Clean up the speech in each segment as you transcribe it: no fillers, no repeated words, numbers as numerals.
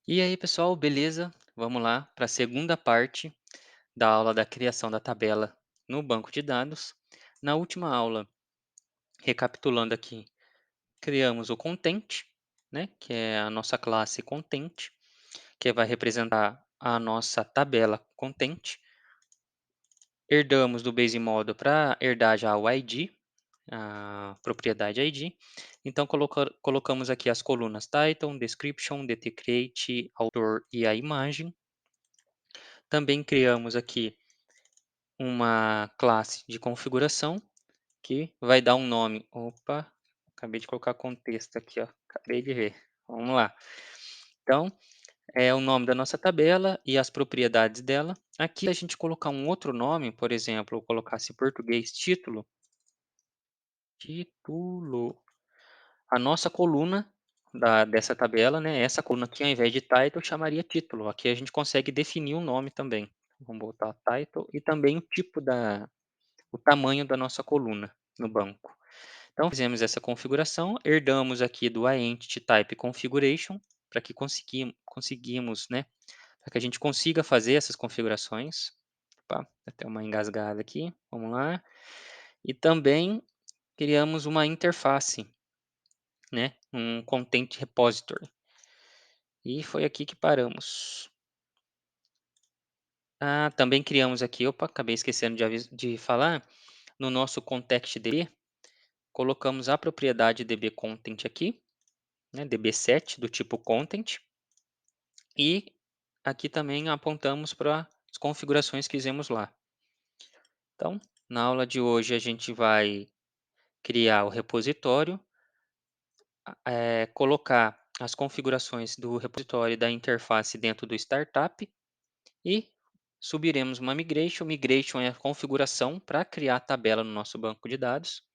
E aí, pessoal, beleza? Vamos lá para a segunda parte da aula da criação da tabela no banco de dados. Na última aula, recapitulando aqui, criamos o content, né, que é a nossa classe content, que vai representar a nossa tabela content. Herdamos do base model para herdar já o ID, a propriedade ID. Então, colocamos aqui as colunas title, description, dtCreate, autor e a imagem. Também criamos aqui uma classe de configuração que vai dar um nome. Opa, acabei de colocar contexto aqui, ó. Acabei de ver. Vamos lá. Então, é o nome da nossa tabela e as propriedades dela. Aqui a gente colocar um outro nome, por exemplo, eu colocasse português título, título, a nossa coluna dessa tabela, né? Essa coluna aqui, ao invés de title, chamaria título. Aqui a gente consegue definir o nome também. Vamos botar title e também o tipo o tamanho da nossa coluna no banco. Então, fizemos essa configuração, herdamos aqui do Entity Type Configuration, para que conseguimos, né, para que a gente consiga fazer essas configurações. Opa, até uma engasgada aqui, vamos lá. E também criamos uma interface, né, um Content Repository. E foi aqui que paramos. Ah, também criamos aqui, opa, acabei esquecendo de falar, no nosso ContextDB, colocamos a propriedade dbContent aqui, né, db7 do tipo content, e aqui também apontamos para as configurações que fizemos lá. Então, na aula de hoje a gente vai criar o repositório, colocar as configurações do repositório e da interface dentro do startup e subiremos uma migration. Migration é a configuração para criar a tabela no nosso banco de dados.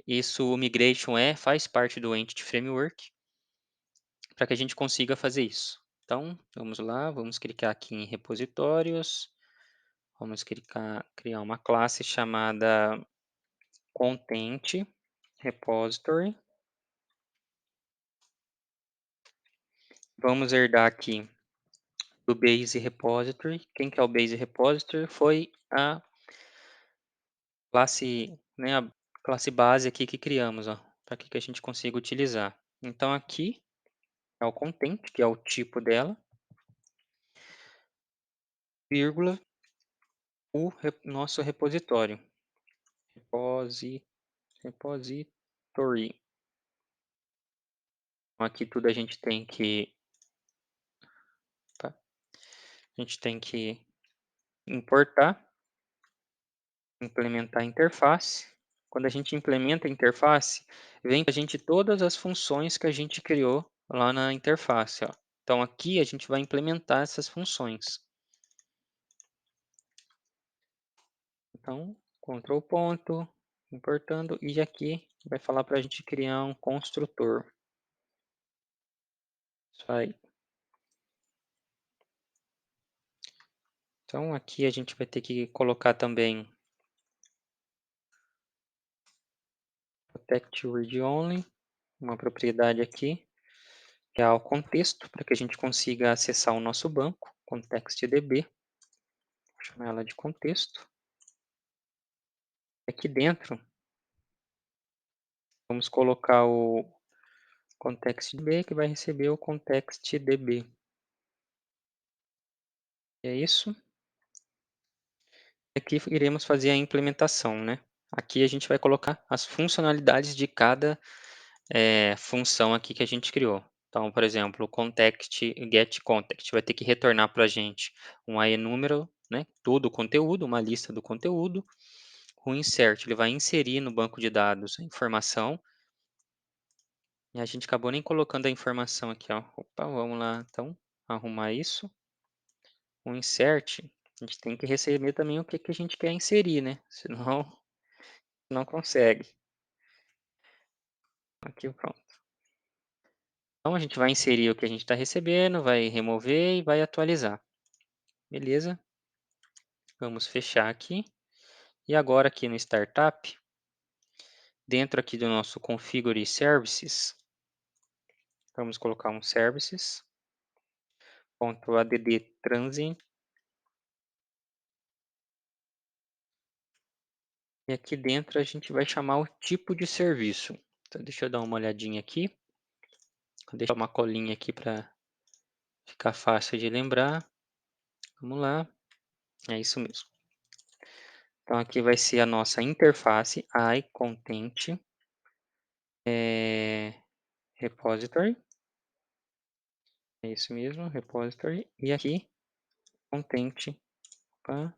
Isso, o migration faz parte do Entity Framework para que a gente consiga fazer isso. Então, vamos lá, vamos clicar aqui em repositórios, vamos criar uma classe chamada Content Repository. Vamos herdar aqui do Base Repository. Quem que é o Base Repository? Foi a classe, né, a classe base aqui que criamos, ó, para que a gente consiga utilizar. Então, aqui é o Content, que é o tipo dela, vírgula, nosso repositório. Repository. Então, aqui tudo tá? A gente tem que importar, implementar a interface. Quando a gente implementa a interface, vem para a gente todas as funções que a gente criou lá na interface, ó. Então aqui a gente vai implementar essas funções. Então, Ctrl ponto, importando, e aqui vai falar para a gente criar um construtor. Isso aí. Então aqui a gente vai ter que colocar também protect read only, uma propriedade aqui, que é o contexto, para que a gente consiga acessar o nosso banco, ContextDB, vou chamar ela de contexto. Aqui dentro, vamos colocar o ContextDB, que vai receber o ContextDB. É isso. Aqui iremos fazer a implementação, né? Aqui a gente vai colocar as funcionalidades de cada função aqui que a gente criou. Então, por exemplo, o getContext vai ter que retornar para a gente um enúmero, né? Todo o conteúdo, uma lista do conteúdo. O insert, ele vai inserir no banco de dados a informação. E a gente acabou nem colocando a informação aqui, ó. Opa, vamos lá, então, arrumar isso. O insert, a gente tem que receber também o que, que a gente quer inserir, né? Senão, não consegue. Aqui, pronto. Então, a gente vai inserir o que a gente está recebendo, vai remover e vai atualizar. Beleza? Vamos fechar aqui. E agora aqui no Startup, dentro aqui do nosso Configure Services, vamos colocar um Services. .add transient. E aqui dentro a gente vai chamar o tipo de serviço. Então deixa eu dar uma olhadinha aqui. Vou deixar uma colinha aqui para ficar fácil de lembrar. Vamos lá. É isso mesmo. Então aqui vai ser a nossa interface iContent repository. É isso mesmo, repository. E aqui content, opa,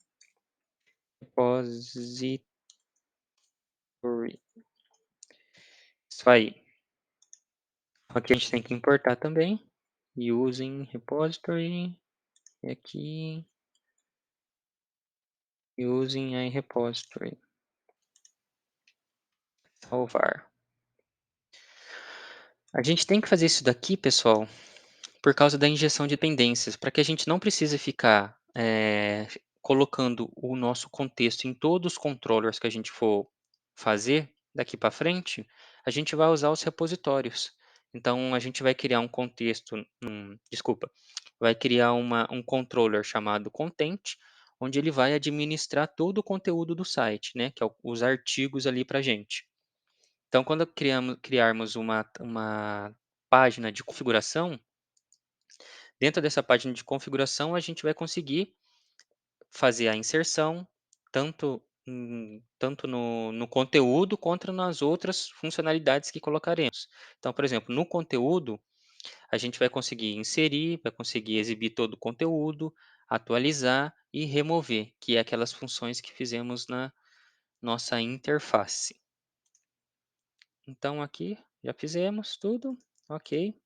repository. Isso aí. Aqui a gente tem que importar também. Using repository. E aqui using a repository. Salvar. A gente tem que fazer isso daqui, pessoal, por causa da injeção de dependências, para que a gente não precise ficar colocando o nosso contexto em todos os controllers que a gente for fazer daqui para frente, a gente vai usar os repositórios. Então, a gente vai criar um contexto, desculpa, vai criar um controller chamado content, onde ele vai administrar todo o conteúdo do site, né, que é os artigos ali para a gente. Então, quando criarmos uma página de configuração, dentro dessa página de configuração, a gente vai conseguir fazer a inserção, tanto no conteúdo quanto nas outras funcionalidades que colocaremos. Então, por exemplo, no conteúdo, a gente vai conseguir inserir, vai conseguir exibir todo o conteúdo, atualizar e remover, que é aquelas funções que fizemos na nossa interface. Então, aqui já fizemos tudo, ok.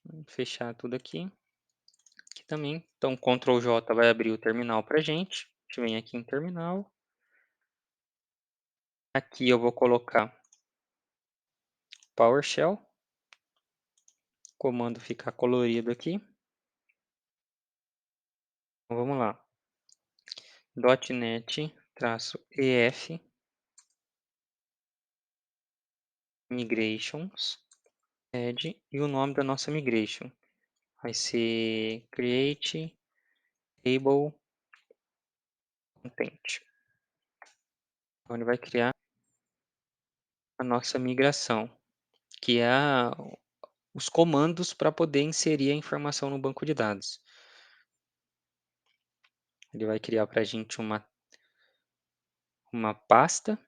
Vamos fechar tudo aqui. Aqui também. Então, Ctrl J vai abrir o terminal para a gente. A gente vem aqui em terminal. Aqui eu vou colocar PowerShell. O comando ficar colorido aqui. Então, vamos lá. .NET-EF Migrations add e o nome da nossa migration vai ser Create Table Content. Então, ele vai criar a nossa migração, que é os comandos para poder inserir a informação no banco de dados. Ele vai criar para a gente uma pasta.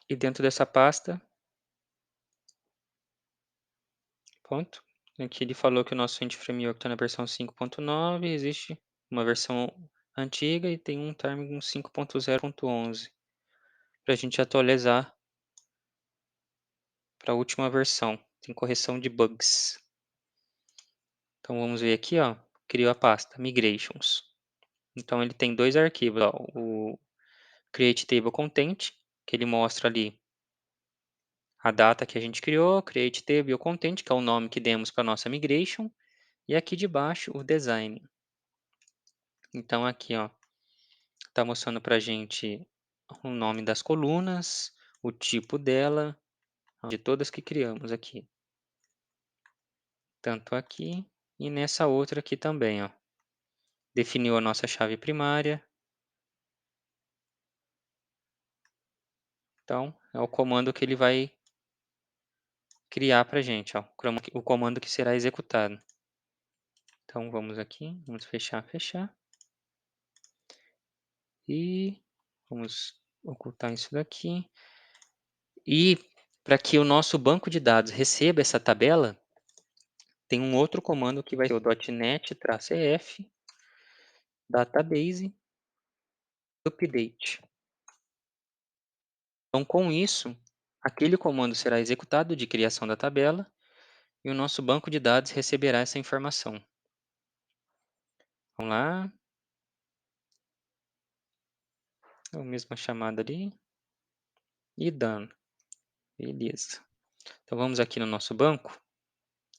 E dentro dessa pasta, pronto. Aqui ele falou que o nosso Entity Framework está na versão 5.9, existe uma versão antiga e tem um Terminal 5.0.11 para a gente atualizar para a última versão. Tem correção de bugs. Então vamos ver aqui, ó, criou a pasta Migrations. Então ele tem dois arquivos, ó, o Create Table Content, que ele mostra ali a data que a gente criou, Create Table Content, que é o nome que demos para a nossa migration, e aqui de baixo o design. Então aqui, ó, está mostrando para a gente o nome das colunas, o tipo dela, de todas que criamos aqui. Tanto aqui e nessa outra aqui também, ó. Definiu a nossa chave primária. Então, é o comando que ele vai criar para a gente, ó, o comando que será executado. Então, vamos aqui, vamos fechar, fechar. E vamos ocultar isso daqui. E para que o nosso banco de dados receba essa tabela, tem um outro comando que vai ser o .NET-EF database update. Então, com isso, aquele comando será executado de criação da tabela e o nosso banco de dados receberá essa informação. Vamos lá. É a mesma chamada ali. E done. Beleza. Então, vamos aqui no nosso banco.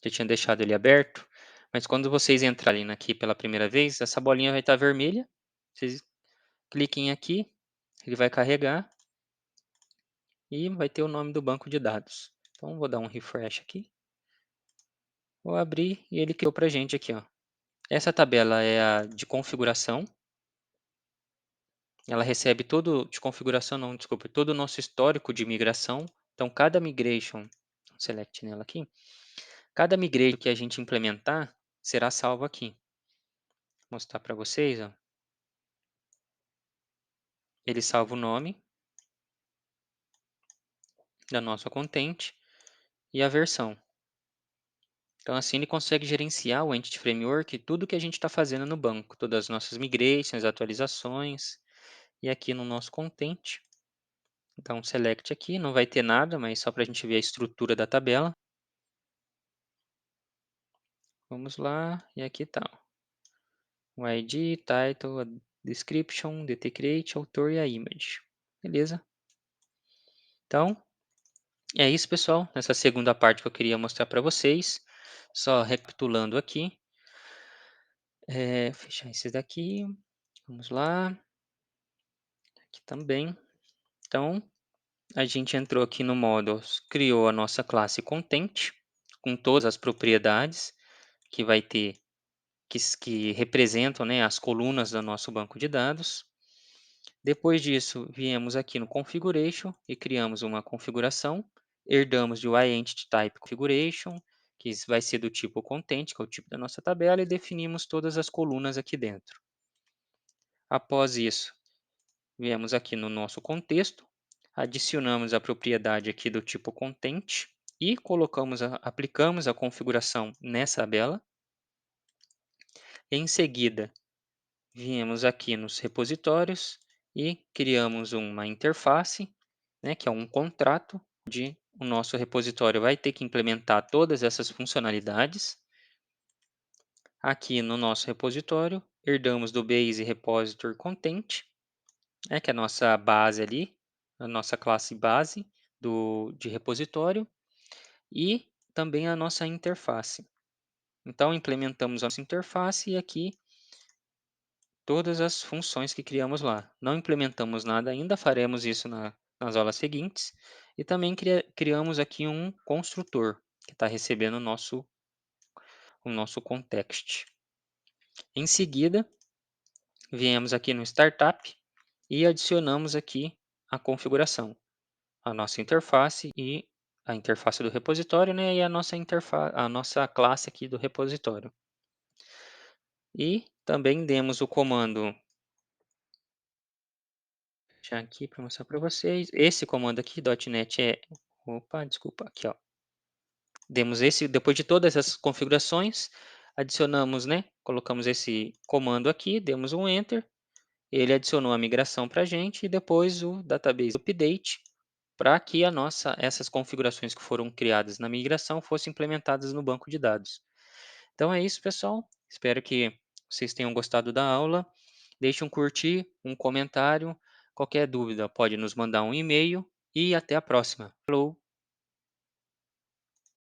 Eu tinha deixado ele aberto. Mas quando vocês entrarem aqui pela primeira vez, essa bolinha vai estar vermelha. Vocês cliquem aqui, ele vai carregar e vai ter o nome do banco de dados. Então, vou dar um refresh aqui. Vou abrir e ele criou para gente aqui, ó. Essa tabela é a de configuração, ela recebe todo de configuração não, desculpa, todo o nosso histórico de migração. Então cada migration, select nela aqui, cada migration que a gente implementar será salvo aqui. Vou mostrar para vocês, ó. Ele salva o nome da nossa contente e a versão. Então assim ele consegue gerenciar o Entity Framework, tudo que a gente está fazendo no banco, todas as nossas migrations, atualizações, e aqui no nosso contente. Então select aqui, não vai ter nada, mas só para a gente ver a estrutura da tabela. Vamos lá, e aqui está o ID, title, a description, DT create, autor e a image. Beleza? Então, é isso, pessoal. Nessa segunda parte que eu queria mostrar para vocês. Só recapitulando aqui. Fechar esse daqui. Vamos lá. Aqui também. Então, a gente entrou aqui no Models, criou a nossa classe Content, com todas as propriedades que vai ter, que representam, né, as colunas do nosso banco de dados. Depois disso, viemos aqui no Configuration e criamos uma configuração. Herdamos de YEntityType Configuration, que vai ser do tipo Content, que é o tipo da nossa tabela, e definimos todas as colunas aqui dentro. Após isso, viemos aqui no nosso contexto, adicionamos a propriedade aqui do tipo Content e aplicamos a configuração nessa tabela. Em seguida, viemos aqui nos repositórios e criamos uma interface, né, que é um contrato onde o nosso repositório vai ter que implementar todas essas funcionalidades. Aqui no nosso repositório, herdamos do Base Repository Content, né, que é a nossa base ali, a nossa classe base de repositório, e também a nossa interface. Então, implementamos a nossa interface e aqui todas as funções que criamos lá. Não implementamos nada ainda, faremos isso nas aulas seguintes. E também criamos aqui um construtor, que está recebendo o nosso context. Em seguida, viemos aqui no Startup e adicionamos aqui a configuração, a nossa interface e a interface do repositório, né, e a nossa classe aqui do repositório. E também demos o comando, deixar aqui para mostrar para vocês. Esse comando aqui, .NET opa, desculpa, aqui ó. Demos esse, depois de todas essas configurações, adicionamos, né? Colocamos esse comando aqui, demos um Enter, ele adicionou a migração para a gente e depois o database update para que essas configurações que foram criadas na migração fossem implementadas no banco de dados. Então é isso, pessoal. Espero que vocês tenham gostado da aula. Deixe um curtir, um comentário. Qualquer dúvida pode nos mandar um e-mail e até a próxima. Falou!